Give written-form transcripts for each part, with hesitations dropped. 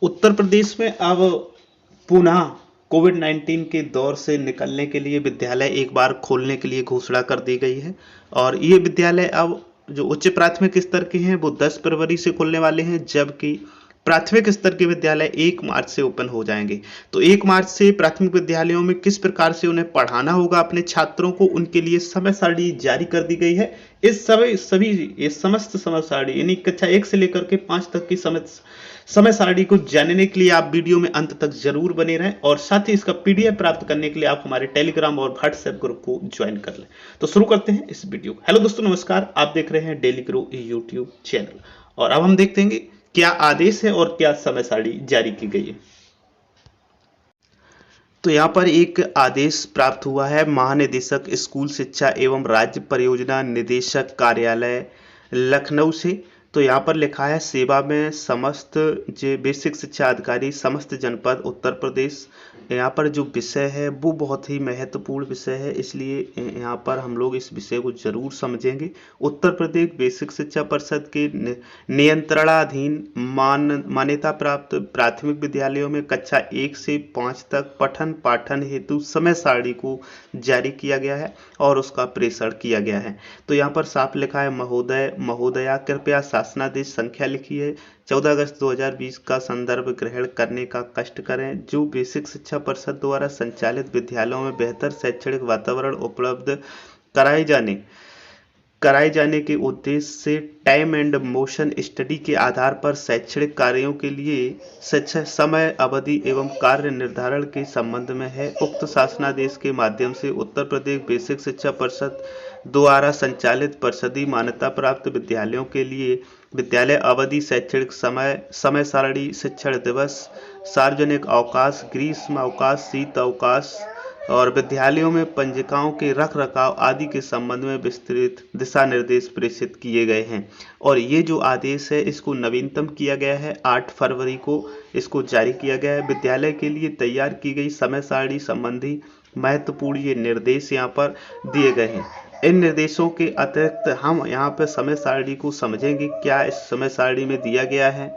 उत्तर प्रदेश में अब पुनः कोविड-19 के दौर से निकलने के लिए विद्यालय एक बार खोलने के लिए घोषणा कर दी गई है। और ये विद्यालय अब जो उच्च प्राथमिक स्तर के हैं वो 10 फरवरी से खुलने वाले हैं, जबकि प्राथमिक स्तर के विद्यालय 1 मार्च से ओपन हो जाएंगे। तो 1 मार्च से प्राथमिक विद्यालयों में किस प्रकार से उन्हें पढ़ाना होगा अपने छात्रों को, उनके लिए समय सारणी जारी कर दी गई है। इस सभी ये समस्त समय सारणी यानी कक्षा 1 से लेकर के 5 तक की समय सारणी को जानने के लिए आप वीडियो में अंत तक जरूर बने रहें, और साथ ही इसका पीडीएफ प्राप्त करने के लिए आप हमारे टेलीग्राम और व्हाट्सएप ग्रुप को ज्वाइन कर लें। तो शुरू करते हैं इस वीडियो को। हेलो दोस्तों, नमस्कार। आप देख रहे हैं डेली ग्रो यूट्यूब चैनल, और अब हम देखते हैं क्या आदेश है और क्या समय सारणी जारी की गई है। तो यहाँ पर एक आदेश प्राप्त हुआ है। महानिदेशक स्कूल शिक्षा एवं राज्य परियोजना निदेशक कार्यालय लखनऊ से। तो यहाँ पर लिखा है, सेवा में समस्त जो बेसिक शिक्षा अधिकारी समस्त जनपद उत्तर प्रदेश। यहाँ पर जो विषय है वो बहुत ही महत्वपूर्ण विषय है, इसलिए यहाँ पर हम लोग इस विषय को जरूर समझेंगे। उत्तर प्रदेश बेसिक शिक्षा परिषद के नियंत्रणाधीन मान्यता प्राप्त प्राथमिक विद्यालयों में कक्षा 1 से 5 तक पठन पाठन हेतु समय सारणी को जारी किया गया है और उसका प्रेषण किया गया है। तो यहाँ पर साफ लिखा है, महोदय महोदया कृपया शासनादेश संख्या लिखी है 14 अगस्त 2020 का संदर्भ ग्रहण करने का कष्ट करें। जो बेसिक शिक्षा परिषद द्वारा संचालित विद्यालयों में बेहतर शैक्षणिक वातावरण उपलब्ध कराए जाने के उद्देश्य से टाइम एंड मोशन स्टडी के आधार पर शैक्षणिक कार्यों के लिए समय अवधि एवं कार्य निर्धारण के संबंध में है। उक्त शासनादेश के माध्यम से उत्तर प्रदेश बेसिक शिक्षा परिषद द्वारा संचालित परिषदीय मान्यता प्राप्त विद्यालयों के लिए विद्यालय अवधि शैक्षणिक समय सारणी शिक्षण दिवस सार्वजनिक अवकाश ग्रीष्म अवकाश शीत अवकाश और विद्यालयों में पंजिकाओं के रख रखाव आदि के संबंध में विस्तृत दिशा निर्देश प्रेषित किए गए हैं। और ये जो आदेश है इसको नवीनतम किया गया है, 8 फरवरी को इसको जारी किया गया है। विद्यालय के लिए तैयार की गई समय सारणी संबंधी महत्वपूर्ण ये निर्देश यहाँ पर दिए गए हैं। इन निर्देशों के अतिरिक्त हम यहाँ पर समय सारणी को समझेंगे, क्या इस समय सारणी में दिया गया है।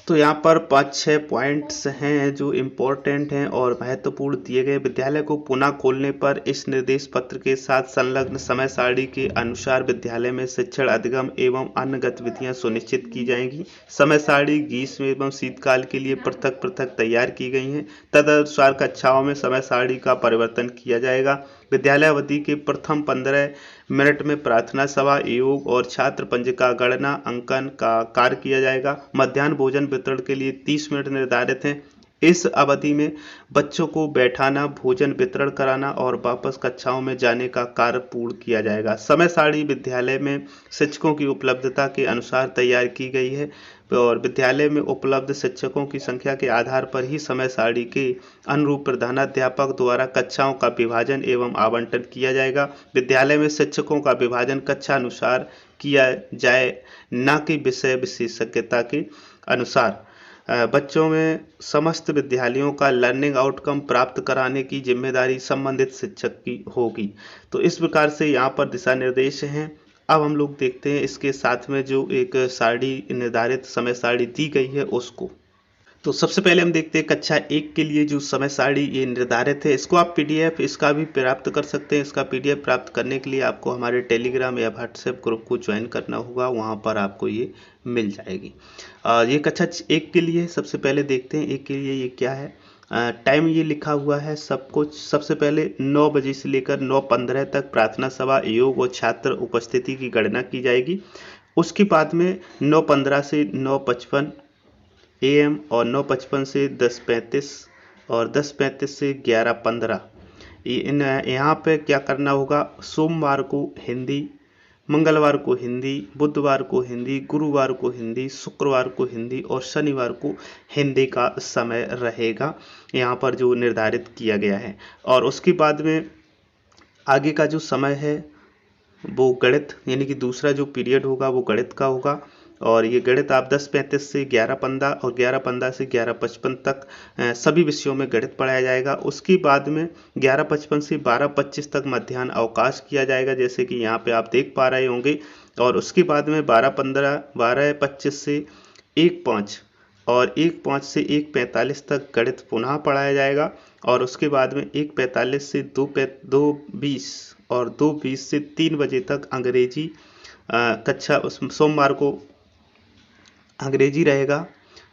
तो यहाँ पर 5-6 पॉइंट्स हैं जो इम्पोर्टेंट हैं और महत्वपूर्ण दिए गए। विद्यालय को पुनः खोलने पर इस निर्देश पत्र के साथ संलग्न समय सारणी के अनुसार विद्यालय में शिक्षण अधिगम एवं अन्य गतिविधियां सुनिश्चित की जाएंगी। समय सारणी ग्रीष्म एवं शीतकाल के लिए पृथक पृथक तैयार की गई हैं। तदनुसार कक्षाओं में समय सारणी का परिवर्तन किया जाएगा। विद्यालय अवधि के प्रथम 15 मिनट में प्रार्थना सभा योग और छात्र पंजिका गणना अंकन का कार्य किया जाएगा। मध्याह्न भोजन वितरण के लिए 30 मिनट निर्धारित हैं। इस अवधि में बच्चों को बैठाना भोजन वितरण कराना और वापस कक्षाओं में जाने का कार्य पूर्ण किया जाएगा। समय सारणी विद्यालय में शिक्षकों की उपलब्धता के अनुसार तैयार की गई है और विद्यालय में उपलब्ध शिक्षकों की संख्या के आधार पर ही समय सारणी के अनुरूप प्रधानाध्यापक द्वारा कक्षाओं का विभाजन एवं आवंटन किया जाएगा। विद्यालय में शिक्षकों का विभाजन कक्षा अनुसार किया जाए, न कि विषय विशेषज्ञता के अनुसार। बच्चों में समस्त विद्यालयों का लर्निंग आउटकम प्राप्त कराने की जिम्मेदारी संबंधित शिक्षक की होगी। तो इस प्रकार से यहाँ पर दिशा निर्देश हैं। अब हम लोग देखते हैं इसके साथ में जो एक सारणी निर्धारित समय सारणी दी गई है उसको। तो सबसे पहले हम देखते हैं कक्षा 1 के लिए जो समय सारणी ये निर्धारित है, इसको आप पीडीएफ इसका भी प्राप्त कर सकते हैं। इसका पीडीएफ प्राप्त करने के लिए आपको हमारे टेलीग्राम या व्हाट्सएप ग्रुप को ज्वाइन करना होगा, वहाँ पर आपको ये मिल जाएगी। ये कक्षा 1 के लिए सबसे पहले देखते हैं 1 के लिए ये क्या है। टाइम ये लिखा हुआ है सब कुछ। सबसे पहले 9 बजे से लेकर 9:15 तक प्रार्थना सभा योग और छात्र उपस्थिति की गणना की जाएगी। उसके बाद में 9:15 से 9:55 AM और 9:55 से 10:35 और 10:35 से 11:15 यहाँ पे क्या करना होगा। सोमवार को हिंदी, मंगलवार को हिंदी, बुधवार को हिंदी, गुरुवार को हिंदी, शुक्रवार को हिंदी और शनिवार को हिंदी का समय रहेगा, यहाँ पर जो निर्धारित किया गया है। और उसके बाद में आगे का जो समय है वो गणित यानी कि दूसरा जो पीरियड होगा वो गणित का होगा। और ये गणित आप 10:35 से 11:15 और 11:15 से 11:55 तक सभी विषयों में गणित पढ़ाया जाएगा। उसके बाद में 11:55 से 12:25 तक मध्याह्न अवकाश किया जाएगा, जैसे कि यहाँ पे आप देख पा रहे होंगे। और उसके बाद में 12:25 से 1:05 और 1:05 से 1:45 तक गणित पुनः पढ़ाया जाएगा और उसके बाद में 1:45 से 2:20 और 2:20 से 3 बजे तक अंग्रेजी कक्षा सोमवार को अंग्रेजी रहेगा।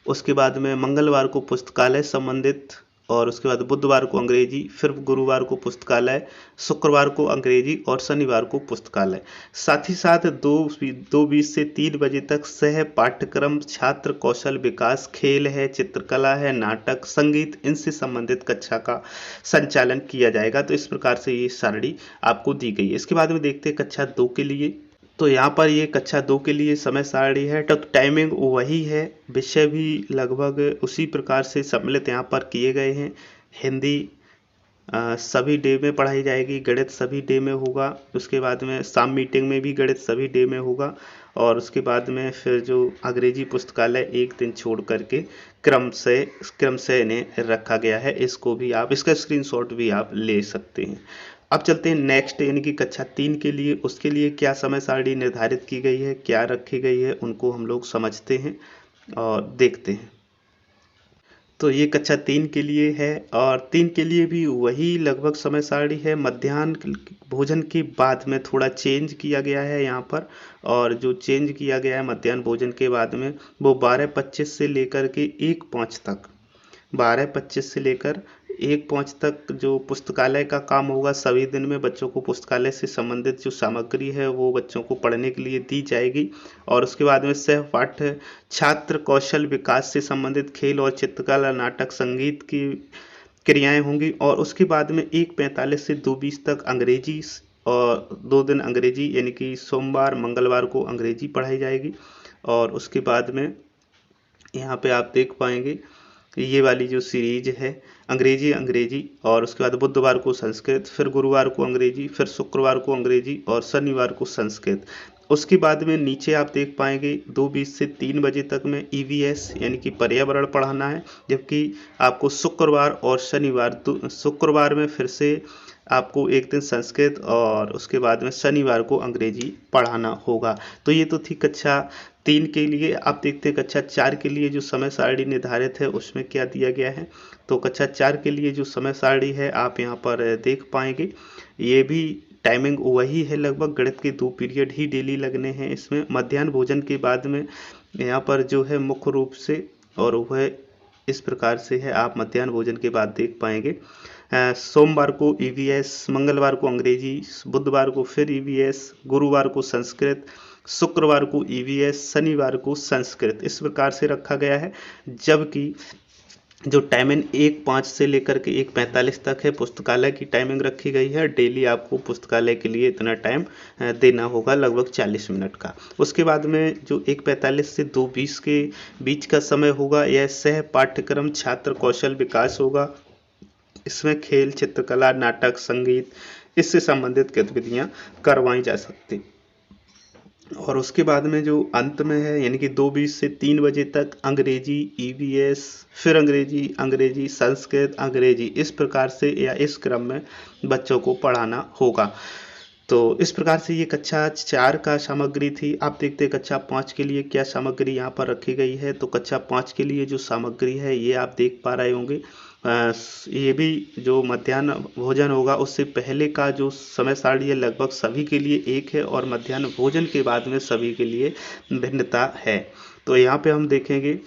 उसके बाद में मंगलवार को पुस्तकालय संबंधित और उसके बाद बुधवार को अंग्रेजी, फिर गुरुवार को पुस्तकालय, शुक्रवार को अंग्रेजी और शनिवार को पुस्तकालय। साथ ही साथ 2:20 से 3 बजे तक सह पाठ्यक्रम छात्र कौशल विकास, खेल है, चित्रकला है, नाटक, संगीत, इनसे संबंधित कक्षा का संचालन किया जाएगा। तो इस प्रकार से ये सारणी आपको दी गई है। इसके बाद में देखते हैं कक्षा 2 के लिए। तो यहाँ पर ये कक्षा 2 के लिए समय सारणी है, तो टाइमिंग वही है, विषय भी लगभग उसी प्रकार से सम्मिलित यहाँ पर किए गए हैं। हिंदी सभी डे में पढ़ाई जाएगी, गणित सभी डे में होगा, उसके बाद में शाम मीटिंग में भी गणित सभी डे में होगा और उसके बाद में फिर जो अंग्रेजी पुस्तकालय एक दिन छोड़ करके क्रम से इन्हें रखा गया है। इसको भी आप, इसका स्क्रीनशॉट भी आप ले सकते हैं। अब चलते हैं नेक्स्ट यानी कि कक्षा 3 के लिए। उसके लिए क्या समय सारणी निर्धारित की गई है, क्या रखी गई है, उनको हम लोग समझते हैं और देखते हैं। तो ये कक्षा 3 के लिए है और 3 के लिए भी वही लगभग समय सारणी है। मध्याह्न भोजन के बाद में थोड़ा चेंज किया गया है यहाँ पर, और जो चेंज किया गया है मध्याह्न भोजन के बाद में वो 12:25 से लेकर के 1:05 तक, 12:25 से लेकर 1:05 तक जो पुस्तकालय का काम होगा। सभी दिन में बच्चों को पुस्तकालय से संबंधित जो सामग्री है वो बच्चों को पढ़ने के लिए दी जाएगी और उसके बाद में सह पाठ्य छात्र कौशल विकास से संबंधित खेल और चित्रकला, नाटक, संगीत की क्रियाएं होंगी और उसके बाद में 1:45 से 2:20 तक अंग्रेजी और 2 दिन अंग्रेजी यानी कि सोमवार मंगलवार को अंग्रेजी पढ़ाई जाएगी और उसके बाद में यहाँ पे आप देख पाएंगे ये वाली जो सीरीज है अंग्रेजी और उसके बाद बुधवार को संस्कृत, फिर गुरुवार को अंग्रेजी, फिर शुक्रवार को अंग्रेजी और शनिवार को संस्कृत। उसके बाद में नीचे आप देख पाएंगे 2:20 से 3 बजे तक में ईवीएस यानी कि पर्यावरण पढ़ाना है, जबकि आपको शुक्रवार और शनिवार, शुक्रवार में फिर से आपको एक दिन संस्कृत और उसके बाद में शनिवार को अंग्रेजी पढ़ाना होगा। तो ये तो थी कक्षा 3 के लिए। आप देखते हैं कक्षा 4 के लिए जो समय सारणी निर्धारित है उसमें क्या दिया गया है। तो कक्षा 4 के लिए जो समय सारणी है आप यहाँ पर देख पाएंगे, ये भी टाइमिंग वही है, लगभग गणित के 2 पीरियड ही डेली लगने हैं इसमें। मध्याह्न भोजन के बाद में यहाँ पर जो है मुख्य रूप से और वह इस प्रकार से है, आप मध्याह्न भोजन के बाद देख पाएंगे सोमवार को ईवीएस, मंगलवार को अंग्रेजी, बुधवार को फिर ईवीएस, गुरुवार को संस्कृत, शुक्रवार को ईवीएस, शनिवार को संस्कृत, इस प्रकार से रखा गया है। जबकि जो टाइमिंग 1:05 से लेकर के 1:45 तक है पुस्तकालय की टाइमिंग रखी गई है। डेली आपको पुस्तकालय के लिए इतना टाइम देना होगा, लगभग 40 मिनट का। उसके बाद में जो 1:45 से 2:20 के बीच का समय होगा यह सह पाठ्यक्रम छात्र कौशल विकास होगा। इसमें खेल, चित्रकला, नाटक, संगीत, इससे संबंधित गतिविधियां करवाई जा सकती। और उसके बाद में जो अंत में है यानी कि 2:20 से 3 बजे तक अंग्रेजी, ईवीएस, फिर अंग्रेजी, संस्कृत, अंग्रेजी, इस प्रकार से या इस क्रम में बच्चों को पढ़ाना होगा। तो इस प्रकार से ये कक्षा 4 का सामग्री थी। आप देखते हैं कक्षा 5 के लिए क्या सामग्री यहाँ पर रखी गई है। तो कक्षा 5 के लिए जो सामग्री है ये आप देख पा रहे होंगे। ये भी जो मध्याह्न भोजन होगा उससे पहले का जो समय सारणी है लगभग सभी के लिए एक है और मध्याह्न भोजन के बाद में सभी के लिए भिन्नता है। तो यहाँ पे हम देखेंगे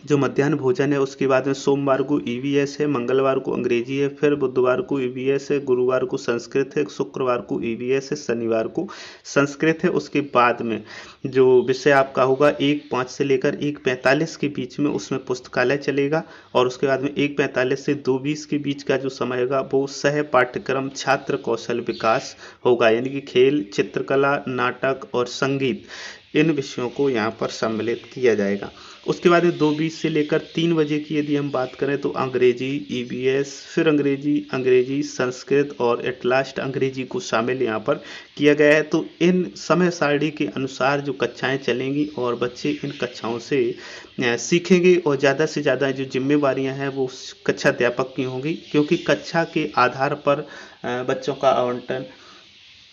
जो मध्याह्न भोजन है उसके बाद में सोमवार को ईवीएस है, मंगलवार को अंग्रेजी है, फिर बुधवार को ईवीएस है, गुरुवार को संस्कृत है, शुक्रवार को ईवीएस है, शनिवार को संस्कृत है। उसके बाद में जो विषय आपका होगा 1:05 से लेकर 1:45 के बीच में उसमें पुस्तकालय चलेगा और उसके बाद में 1:45 से 2:20 के बीच का जो समय होगा वो सह पाठ्यक्रम छात्र कौशल विकास होगा, यानी कि खेल, चित्रकला, नाटक और संगीत, इन विषयों को यहाँ पर सम्मिलित किया जाएगा। उसके बाद 2:20 से लेकर 3 बजे की यदि हम बात करें तो अंग्रेजी, ईवीएस, फिर अंग्रेजी, संस्कृत और एट लास्ट अंग्रेजी को शामिल यहाँ पर किया गया है। तो इन समय सारणी के अनुसार जो कक्षाएं चलेंगी और बच्चे इन कक्षाओं से सीखेंगे और ज़्यादा से ज़्यादा जो जिम्मेवारियां हैं वो कक्षा अध्यापक की होंगी, क्योंकि कक्षा के आधार पर बच्चों का आवंटन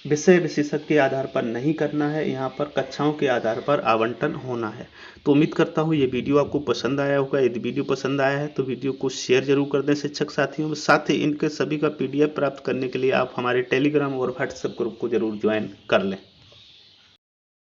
विषय विशेषज्ञ के आधार पर नहीं करना है, यहाँ पर कक्षाओं के आधार पर आवंटन होना है। तो उम्मीद करता हूँ ये वीडियो आपको पसंद आया होगा। यदि वीडियो पसंद आया है तो वीडियो को शेयर जरूर कर दें शिक्षक साथियों में। साथ ही इनके सभी का PDF प्राप्त करने के लिए आप हमारे टेलीग्राम और व्हाट्सएप ग्रुप को जरूर ज्वाइन कर लें।